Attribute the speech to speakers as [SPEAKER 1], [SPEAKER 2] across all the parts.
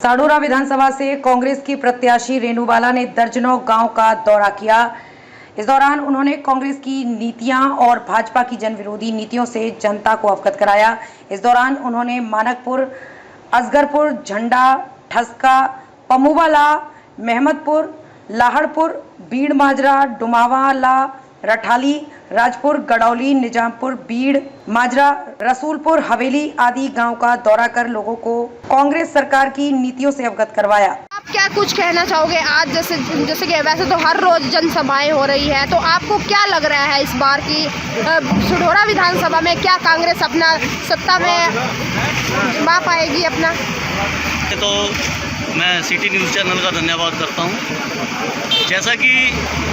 [SPEAKER 1] साडोरा विधानसभा से कांग्रेस की प्रत्याशी रेणु बाला ने दर्जनों गांव का दौरा किया। इस दौरान उन्होंने कांग्रेस की नीतियां और भाजपा की जनविरोधी नीतियों से जनता को अवगत कराया। इस दौरान उन्होंने मानकपुर, असगरपुर, झंडा, ठसका, पमुवाला, मेहमदपुर, लाहड़पुर, बीड़ माजरा, डुमावाला, रठाली, राजपुर, गड़ौली, निजामपुर, बीड़ माजरा, रसूलपुर, हवेली आदि गांव का दौरा कर लोगों को कांग्रेस सरकार की नीतियों से अवगत करवाया।
[SPEAKER 2] आप क्या कुछ कहना चाहोगे आज जैसे कि वैसे तो हर रोज जनसभाएं हो रही है, तो आपको क्या लग रहा है इस बार की साडोरा विधानसभा में क्या कांग्रेस अपना सत्ता में जमा पाएगी अपना?
[SPEAKER 3] तो मैं सिटी न्यूज़ चैनल का धन्यवाद करता हूं। जैसा कि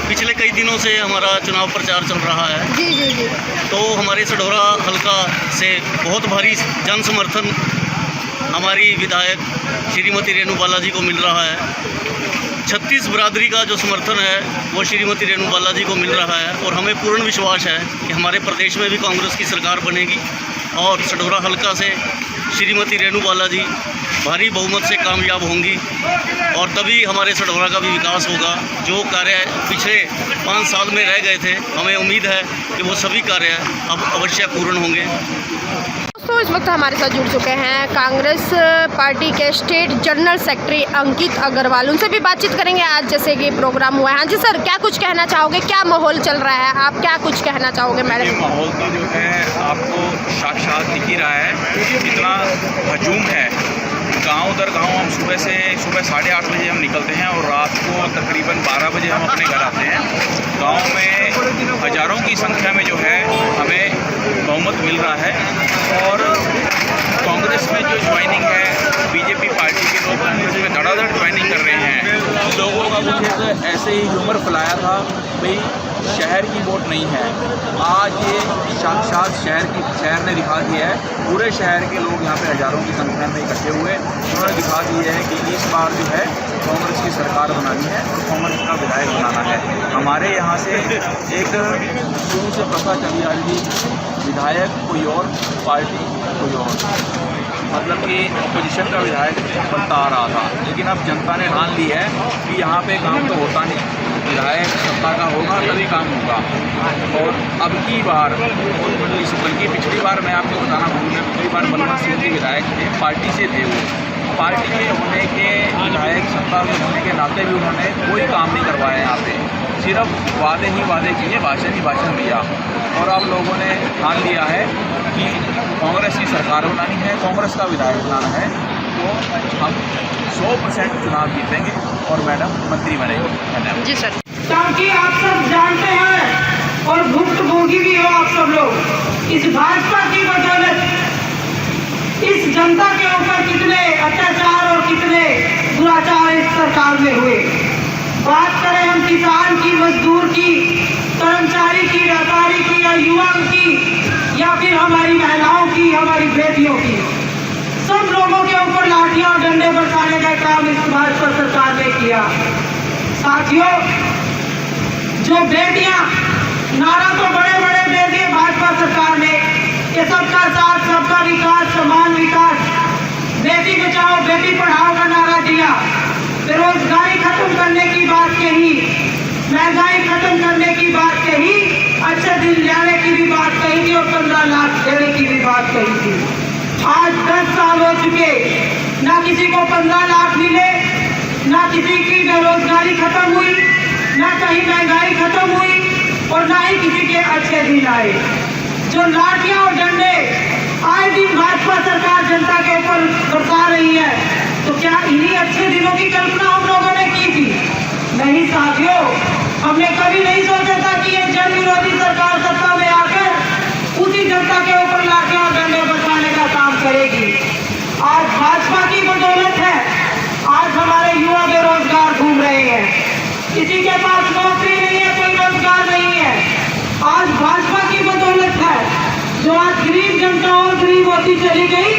[SPEAKER 3] पिछले कई दिनों से हमारा चुनाव प्रचार चल रहा है,
[SPEAKER 2] जी,
[SPEAKER 3] तो हमारे साडोरा हल्का से बहुत भारी जन समर्थन हमारी विधायक श्रीमती रेणु बाला जी को मिल रहा है। 36 बिरादरी का जो समर्थन है वो श्रीमती रेणु बाला जी को मिल रहा है और हमें पूर्ण विश्वास है कि हमारे प्रदेश में भी कांग्रेस की सरकार बनेगी और साडोरा हल्का से श्रीमती रेणु बाला जी भारी बहुमत से कामयाब होंगी और तभी हमारे साडोरा का भी विकास होगा। जो कार्य पिछले 5 साल में रह गए थे, हमें उम्मीद है कि वो सभी कार्य अब अवश्य पूर्ण होंगे।
[SPEAKER 2] दोस्तों, इस वक्त हमारे साथ जुड़ चुके हैं कांग्रेस पार्टी के स्टेट जनरल सेक्रेटरी अंकित अग्रवाल। उनसे भी बातचीत करेंगे आज जैसे कि प्रोग्राम हुआ है। हाँ जी सर, क्या कुछ कहना चाहोगे? क्या माहौल चल रहा है, आप क्या कुछ कहना चाहोगे मैडम?
[SPEAKER 4] माहौल तो जो है आपको साक्षात दिख ही रहा है, इतना हजूम है। गांव दर गांव हम सुबह 8:30 बजे हम निकलते हैं और रात को तकरीबन 12 बजे हम अपने घर आते हैं। गांव में हज़ारों की संख्या में जो है हमें बहुमत मिल रहा है और कांग्रेस में जो ज्वाइनिंग है, बीजेपी पार्टी के लोग कांग्रेस में धड़ाधड़ ज्वाइनिंग कर रहे हैं। लोगों का कुछ ऐसे ही ह्यूमर फैलाया था भाई शहर की वोट नहीं है। आज ये साक्षात शहर ने दिखा दिया है। पूरे शहर के लोग यहाँ पे हज़ारों की संख्या में इकट्ठे हुए, उन्होंने दिखा दिया है कि इस बार जो है कांग्रेस की सरकार बनानी है और कांग्रेस का विधायक बनाना है। हमारे यहाँ से एक शुरू से प्रथा चली आ रही, विधायक कोई और, पार्टी कोई और, मतलब कि अपोजिशन का विधायक बनता आ रहा था। लेकिन अब जनता ने ठान ली है कि यहाँ पे काम तो होता नहीं, विधायक सत्ता का होगा तभी काम होगा। और अब की बार, बल्कि पिछली बार मैं आपको बताना भूलूँगा, पिछली बार बलवंत सिंह जी विधायक थे, पार्टी से थे। वो पार्टी के होने के विधायक सत्ता में होने के नाते भी उन्होंने कोई काम नहीं करवाया यहाँ पे, सिर्फ वादे ही वादे किए, भाषण ही भाषण दिया। और अब लोगों ने ठान लिया है कि कांग्रेस की सरकार बनानी है, कांग्रेस का विधायक बनाना है, तो हम 100% चुनाव जीतेंगे और मैडम मंत्री बनेंगे। धन्यवाद
[SPEAKER 2] जी सर।
[SPEAKER 5] ताकि आप सब जानते हैं और भुक्तभोगी भी हो आप सब लोग, इस भाजपा की बदौलत इस जनता के ऊपर कितने अत्याचार और कितने दुराचार इस सरकार में हुए। बात करें हम किसान की, मजदूर की, कर्मचारी की, व्यापारी की या युवाओं की या फिर हमारी महिलाओं की, हमारी बेटियों की, सब लोगों के ऊपर लाठियां और डंडे बरसाने का काम इस भाजपा सरकार ने किया। साथियों, जो बेटियां, नारा तो बड़े बड़े दे दिए भाजपा सरकार ने कि सबका साथ, सबका विकास, समान विकास, बेटी बचाओ बेटी पढ़ाओ का नारा दिया, बेरोजगारी खत्म करने की बात कही, महंगाई खत्म करने की बात कही, अच्छे दिन लाने की भी बात कही थी और 15 लाख देने की भी बात कही थी। आज 10 साल हो चुके, ना किसी को 15 लाख मिले, ना किसी की बेरोजगारी खत्म हुई, ना कहीं महंगाई खत्म हुई और ना ही किसी के अच्छे दिन आए। जो लाठियां और डंडे आए दिन भाजपा सरकार जनता के ऊपर बरसा रही है, तो क्या इन्हीं अच्छे दिनों की कल्पना हम लोगों ने की थी? नहीं साथियों, हमने कभी नहीं सोचा था कि ये जन विरोधी सरकार सत्ता में आकर उसी जनता के ऊपर लाठियां और डंडे बरसाने का काम करेगी। आज भाजपा की बदौलत है, आज हमारे युवा बेरोजगार घूम रहे हैं, किसी के पास नौकरी नहीं है, कोई रोजगार नहीं है। आज भाजपा की बदौलत है जो आज गरीब जनता और गरीब होती चली गई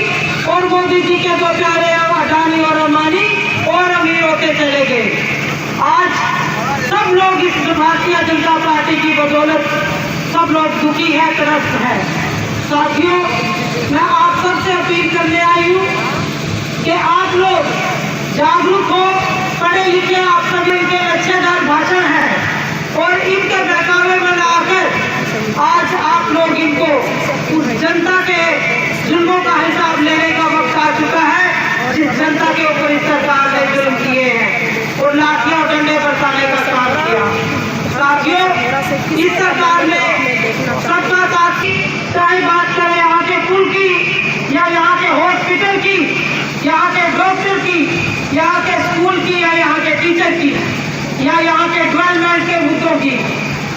[SPEAKER 5] और मोदी जी के दो प्यारे अडानी और अंबानी और अमीर होते चले गए। आज सब लोग इस भारतीय जनता पार्टी की बदौलत सब लोग दुखी है, त्रस्त है। साथियों, मैं आप सबसे अपील करने आई हूँ कि आप लोग आप लोग इनको उस जनता के जुल्मों का हिसाब लेने का वक्त आ चुका है जिस जनता के ऊपर इस सरकार ने जुल्म किए हैं और लाठियां डंडे बरसाने का काम किया। साथियों, इस सरकार ने सबका साथ की, चाहे बात करें यहाँ के पुल की या यहाँ के हॉस्पिटल की, यहाँ के डॉक्टर की, यहाँ के स्कूल की या यहाँ के टीचर की या यहाँ के डेवलपमेंट के मुद्दों की,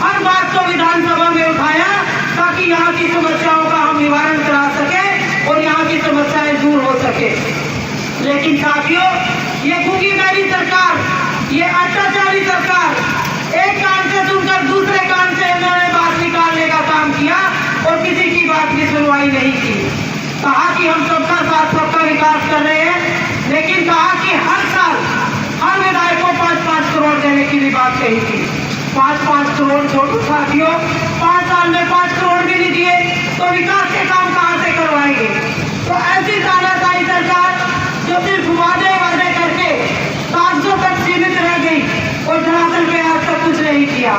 [SPEAKER 5] हर बात को विधानसभा में उठाया ताकि यहाँ की समस्याओं का हम निवारण करा सके और यहाँ की समस्याएं दूर हो सके। लेकिन साथियों, ये भूखी मेरी सरकार, ये अत्याचारी सरकार एक कान से सुनकर दूसरे कान से इन्होंने बात निकालने का काम किया और किसी की बात की सुनवाई नहीं की। कहा कि हम सबका साथ सबका विकास कर रहे हैं, लेकिन कहा कि हर साल हर विधायक को 5-5 करोड़ देने की भी बात कही थी। 5-5 करोड़ छोड़ो साथियों, 5 साल में 5 करोड़ भी नहीं दिए तो विकास के काम कहाँ से करवाएंगे। तो ऐसी तानाशाही सरकार जो सिर्फ वादे करके कागजों तक सीमित रह गई और धरातल पे आज तक कुछ नहीं किया।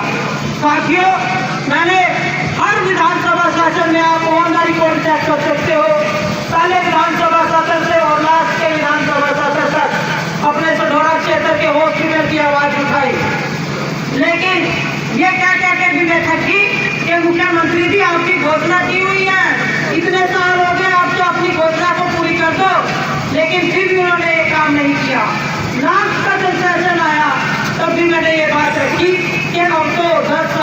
[SPEAKER 5] साथियों, मैंने हर विधानसभा शासन में आप ऑन द रिकॉर्ड चेक कर सकते हो, पहले विधानसभा सत्र से और लास्ट के विधानसभा सत्र तक अपने सढौरा क्षेत्र के हॉस्पिटल की आवाज उठाई। लेकिन ये क्या के भी मैं थकी कि मुख्यमंत्री जी आपकी घोषणा की हुई है, इतने साल हो गए, आप तो अपनी घोषणा को पूरी कर दो, लेकिन फिर भी उन्होंने ये काम नहीं किया। लास्ट का जब सेशन आया तब भी मैंने ये बात रखी कि अब तो 10